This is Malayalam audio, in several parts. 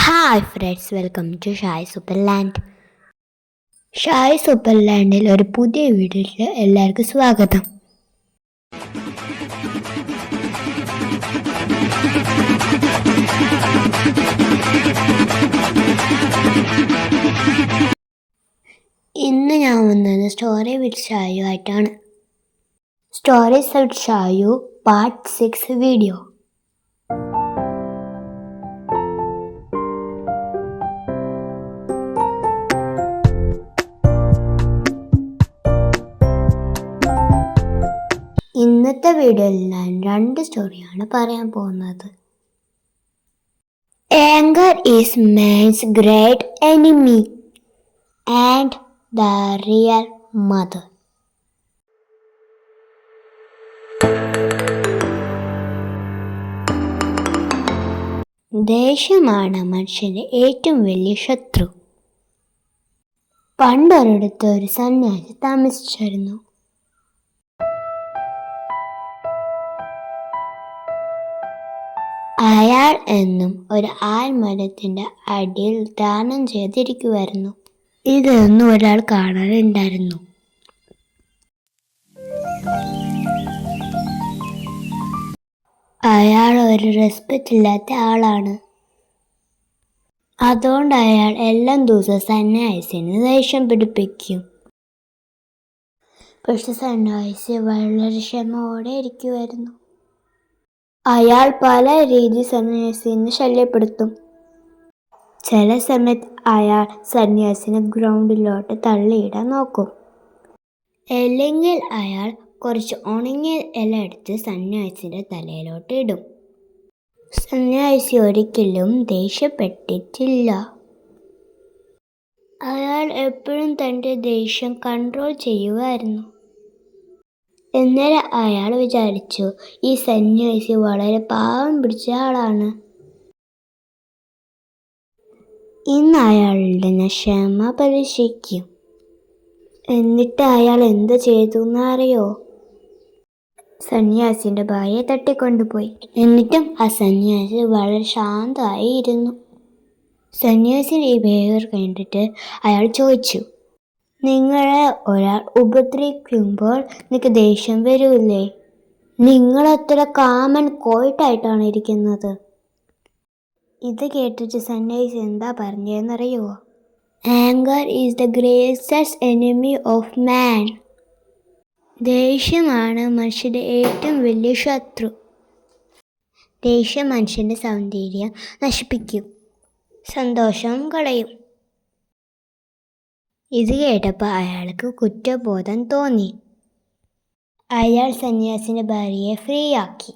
Hi friends, welcome to Shai super land. Shai super ലാൻഡിൽ ഒരു പുതിയ വീഡിയോയിൽ എല്ലാവർക്കും സ്വാഗതം. ഇന്ന് ഞാൻ വന്നത് സ്റ്റോറി വിത്ത് ഷായു ആയിട്ടാണ്. Stories with Shayu part 6 video. ഇന്നത്തെ വീഡിയോയിൽ ഞാൻ 2 സ്റ്റോറിയാണ് പറയാൻ പോകുന്നത്. Anger is man's great enemy and the real mother. ദേഷ്യമാണ് മനുഷ്യന്റെ ഏറ്റവും വലിയ ശത്രു. പണ്ടൊരിടത്ത് ഒരു സന്യാസി താമസിച്ചിരുന്നു. അയാൾ എന്നും ഒരു ആൽമരത്തിന്റെ അടിയിൽ ധ്യാനം ചെയ്തിരിക്കുമായിരുന്നു. ഇതൊന്നും ഒരാൾ കാണാനുണ്ടായിരുന്നു. അയാൾ ഒരു റെസ്പെക്റ്റ് ഇല്ലാത്ത ആളാണ്. അതുകൊണ്ട് അയാൾ എല്ലാ ദിവസവും സന്യാസിനെ ദേഷ്യം പിടിപ്പിക്കും. പക്ഷെ സന്യാസി വളരെ ക്ഷമയോടെ ഇരിക്കുമായിരുന്നു. അയാൾ പല രീതിയിൽ സന്യാസിനെ ശല്യപ്പെടുത്തും. ചില സമയത്ത് അയാൾ സന്യാസിനെ ഗ്രൗണ്ടിലോട്ട് തള്ളിയിടാൻ നോക്കും. അല്ലെങ്കിൽ അയാൾ കുറച്ച് ഉണങ്ങിയ ഇല എടുത്ത് സന്യാസിന്റെ തലയിലോട്ട് ഇടും. സന്യാസി ഒരിക്കലും ദേഷ്യപ്പെട്ടിട്ടില്ല. അയാൾ എപ്പോഴും തൻ്റെ ദേഷ്യം കൺട്രോൾ ചെയ്യുമായിരുന്നു. എന്നാൽ അയാൾ വിചാരിച്ചു, ഈ സന്യാസി വളരെ പാവം പിടിച്ച ആളാണ്. ഇന്ന് അയാളുടെ ക്ഷമ പരീക്ഷിക്കും. എന്നിട്ട് അയാൾ എന്ത് ചെയ്തു എന്നറിയോ? സന്യാസിന്റെ ഭാര്യയെ തട്ടിക്കൊണ്ടുപോയി. എന്നിട്ടും ആ സന്യാസി വളരെ ശാന്തമായി ഇരുന്നു. സന്യാസിന്റെ ഈ ബിഹേവിയർ കണ്ടിട്ട് അയാൾ ചോദിച്ചു, നിങ്ങളെ ഒരാൾ ഉപദ്രവിക്കുമ്പോൾ നിങ്ങൾക്ക് ദേഷ്യം വരൂല്ലേ? നിങ്ങൾ അത്ര കാമൻ കോയിട്ടായിട്ടാണ് ഇരിക്കുന്നത്. ഇത് കേട്ടിട്ട് സന്യാസി എന്താ പറഞ്ഞതെന്നറിയുമോ? Anger is the greatest enemy of man. ദേഷ്യമാണ് മനുഷ്യന്റെ ഏറ്റവും വലിയ ശത്രു. ദേഷ്യം മനുഷ്യന്റെ സൗന്ദര്യം നശിപ്പിക്കും, സന്തോഷം കളയും. ഇത് കേട്ടപ്പോൾ അയാൾക്ക് കുറ്റബോധം തോന്നി. അയാൾ സന്യാസിന്റെ ഭാര്യയെ ഫ്രീ ആക്കി.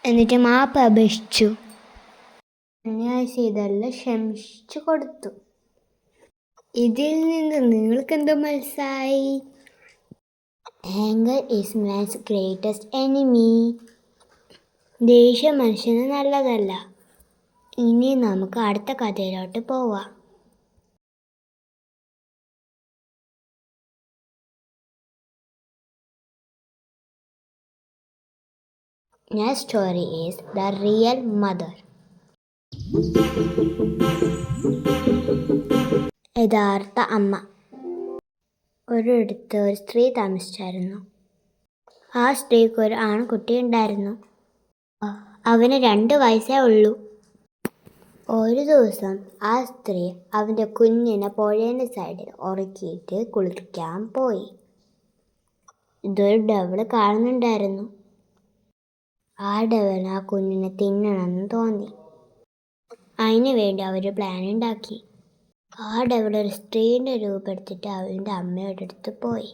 എന്നിട്ട് മാപ്പ് അപേക്ഷിച്ചു. സന്യാസി ഇതെല്ലാം ക്ഷമിച്ചു കൊടുത്തു. ഇതിൽ നിന്ന് നിങ്ങൾക്ക് എന്ത് മനസ്സിലായി? Anchor is man's greatest enemy. ദേഷ്യം മനുഷ്യന് നല്ലതല്ല. ഇനി നമുക്ക് അടുത്ത കഥയിലോട്ട് പോവാം. Next story is The Real Mother. യഥാർത്ഥ അമ്മ. ഒരിടത്ത് ഒരു സ്ത്രീ താമസിച്ചായിരുന്നു. ആ സ്ത്രീക്ക് ഒരു ആൺകുട്ടി ഉണ്ടായിരുന്നു. അവന് 2 വയസ്സേ ഉള്ളൂ. ഒരു ദിവസം ആ സ്ത്രീ അവൻ്റെ കുഞ്ഞിനെ പുഴയുടെ സൈഡിൽ ഉറക്കിയിട്ട് കുളിക്കാൻ പോയി. ഇതൊരു ഡവൾ കാണുന്നുണ്ടായിരുന്നു. ആ ഡവലിന് ആ കുഞ്ഞിനെ തിന്നണമെന്ന് തോന്നി. അതിനു വേണ്ടി അവർ പ്ലാൻ ഉണ്ടാക്കി. ആ ഡവൾ ഒരു സ്ത്രീയുടെ രൂപമെടുത്തിട്ട് അവൻ്റെ അമ്മയുടെ അടുത്ത് പോയി.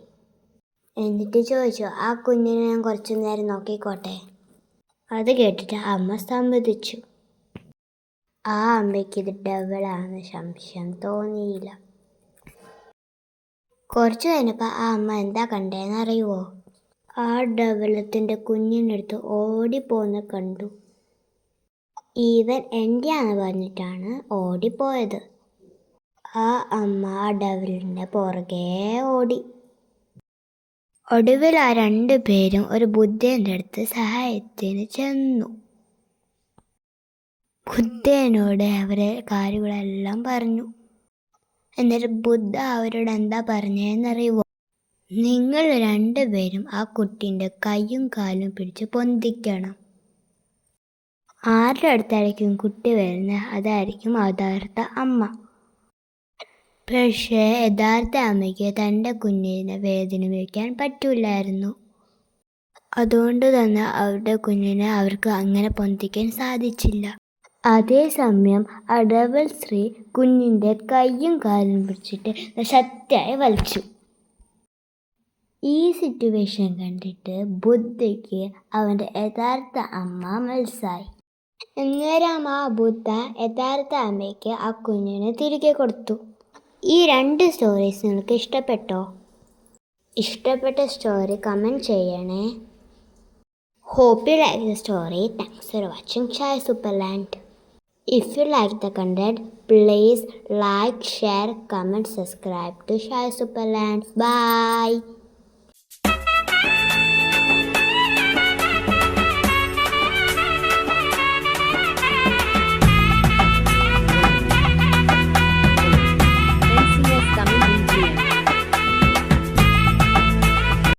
എന്നിട്ട് ചോദിച്ചു, ആ കുഞ്ഞിനെ ഞാൻ കുറച്ചു നേരം നോക്കിക്കോട്ടെ? അത് കേട്ടിട്ട് അമ്മ സമ്മതിച്ചു. ആ അമ്മയ്ക്ക് ഇത് ഡവളാണെന്ന് സംശയം തോന്നിയില്ല. കുറച്ചു കഴിഞ്ഞപ്പോൾ ആ അമ്മ എന്താ കണ്ടതെന്നറിയുമോ? ആ ഡവളത്തിൻ്റെ കുഞ്ഞിനടുത്ത് ഓടിപ്പോന്ന് കണ്ടു. ഈവൻ എൻ്റെയാന്ന് പറഞ്ഞിട്ടാണ് ഓടിപ്പോയത്. ആ അമ്മ ആ ഡവലിൻ്റെ പുറകെ ഓടി. ഒടുവിൽ ആ 2 പേരും ഒരു ബുദ്ധൻ്റെ അടുത്ത് സഹായത്തിന് ചെന്നു. ബുദ്ധനോട് അവരെ കാര്യങ്ങളെല്ലാം പറഞ്ഞു. എന്നിട്ട് ബുദ്ധ അവരോട് എന്താ പറഞ്ഞതെന്നറിയുമോ? നിങ്ങൾ രണ്ടുപേരും ആ കുട്ടീൻ്റെ കൈയും കാലും പിടിച്ച് പൊന്തിക്കണം. ആരുടെ അടുത്തായിരിക്കും കുട്ടി വരുന്നത് അതായിരിക്കും യഥാർത്ഥ അമ്മ. പക്ഷേ യഥാർത്ഥ അമ്മയ്ക്ക് തൻ്റെ കുഞ്ഞിനെ വേദനിപ്പിക്കാൻ പറ്റില്ലായിരുന്നു. അതുകൊണ്ട് തന്നെ അവരുടെ കുഞ്ഞിനെ അവർക്ക് അങ്ങനെ പൊന്തിക്കാൻ സാധിച്ചില്ല. അതേസമയം അടവൽ സ്ത്രീ കുഞ്ഞിൻ്റെ കൈയും കാലും പിടിച്ചിട്ട് ശക്തിയായി വലിച്ചു. ഈ സിറ്റുവേഷൻ കണ്ടിട്ട് ബുദ്ധയ്ക്ക് അവൻ്റെ യഥാർത്ഥ അമ്മ മനസ്സായി. അന്നേരം ആ ബുദ്ധ യഥാർത്ഥ അമ്മയ്ക്ക് ആ കുഞ്ഞിനെ തിരികെ കൊടുത്തു. ഈ 2 സ്റ്റോറീസ് നിങ്ങൾക്ക് ഇഷ്ടപ്പെട്ടോ? ഇഷ്ടപ്പെട്ട സ്റ്റോറി കമൻറ്റ് ചെയ്യണേ. Hope you like the story. Thanks for watching Chai Superland. If you like the content, please like, share, comment, subscribe to Chai Superland. Bye.